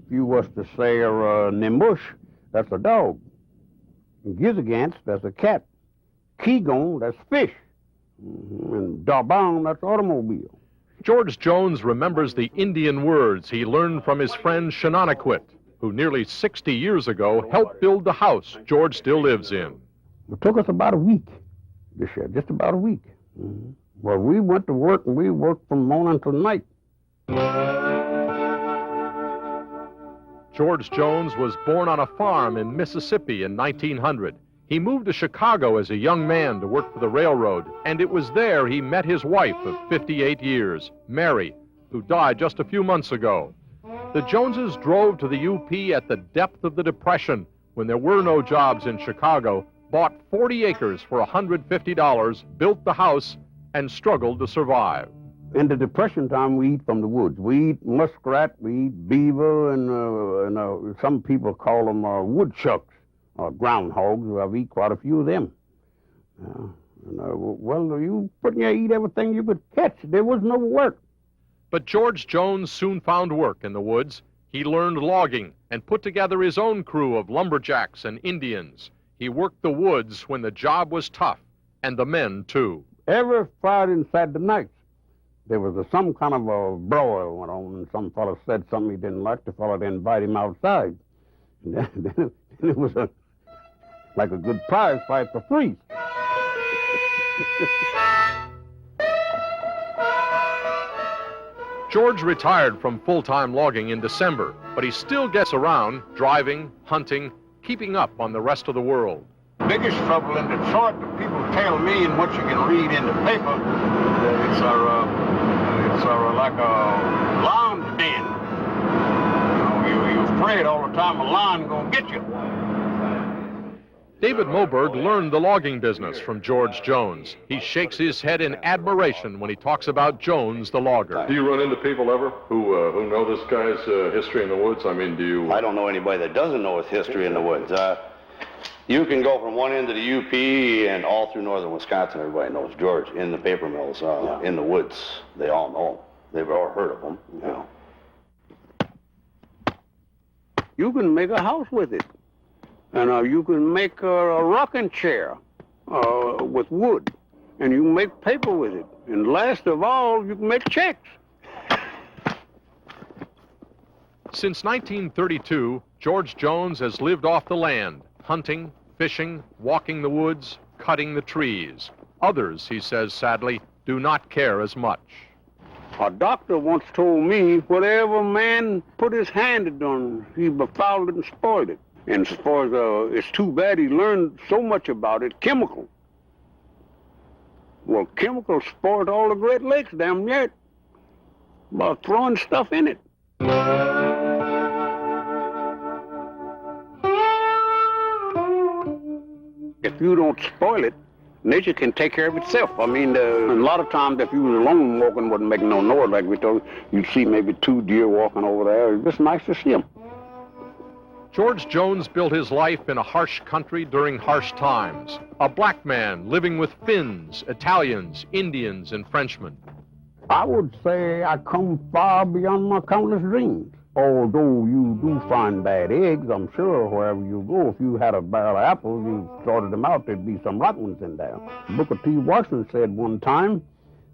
If you was to say Nimush, that's a dog. Gizagants, that's a cat. Kegon, that's fish. And Darbang, that's automobile. George Jones remembers the Indian words he learned from his friend Shenanigans, who nearly 60 years ago helped build the house George still lives in. It took us about a week this year, just about a week. Well, we went to work, and we worked from morning to night. George Jones was born on a farm in Mississippi in 1900. He moved to Chicago as a young man to work for the railroad, and it was there he met his wife of 58 years, Mary, who died just a few months ago. The Joneses drove to the UP at the depth of the Depression, when there were no jobs in Chicago, bought 40 acres for $150, built the house, and struggled to survive. In the Depression time, we eat from the woods. We eat muskrat, we eat beaver, and some people call them woodchucks. Groundhogs. I've eaten quite a few of them. Well, you put in there, eat everything you could catch. There was no work. But George Jones soon found work in the woods. He learned logging and put together his own crew of lumberjacks and Indians. He worked the woods when the job was tough, and the men, too. Every Friday and Saturday nights, there was some kind of a broil went on, and some fellow said something he didn't like. The fellow didn't invite him outside. And then it was like a good prize fight for free. George retired from full-time logging in December, but he still gets around, driving, hunting, keeping up on the rest of the world. Biggest trouble in Detroit, the people tell me, and what you can read in the paper, it's like a lion den. You're afraid all the time a lion gonna get you. David Moberg learned the logging business from George Jones. He shakes his head in admiration when he talks about Jones, the logger. Do you run into people ever who know this guy's history in the woods? I mean, do you... I don't know anybody that doesn't know his history in the woods. You can go from one end of the UP and all through northern Wisconsin. Everybody knows George in the paper mills, in the woods. They all know him. They've all heard of him. You know. You can make a house with it. And you can make a rocking chair with wood. And you can make paper with it. And last of all, you can make checks. Since 1932, George Jones has lived off the land, hunting, fishing, walking the woods, cutting the trees. Others, he says sadly, do not care as much. A doctor once told me, whatever man put his hand on, he befouled it and spoiled it. And as far as it's too bad he learned so much about it, chemical. Well, chemicals spoiled all the Great Lakes damn near by throwing stuff in it. If you don't spoil it, nature can take care of itself. I mean, a lot of times if you was alone walking, wouldn't make no noise like we told you. You'd see maybe 2 deer walking over there. It's just nice to see them. George Jones built his life in a harsh country during harsh times. A black man living with Finns, Italians, Indians, and Frenchmen. I would say I come far beyond my countless dreams. Although you do find bad eggs, I'm sure wherever you go, if you had a barrel of apples, you sorted them out, there'd be some rotten ones in there. Booker T. Washington said one time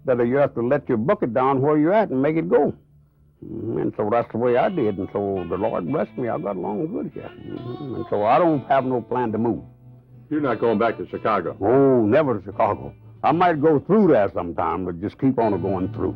that you have to let your bucket down where you're at and make it go. And so that's the way I did, and so the Lord blessed me. I got along good here. And so I don't have no plan to move. You're not going back to Chicago? Oh, never to Chicago. I might go through there sometime, but just keep on going through.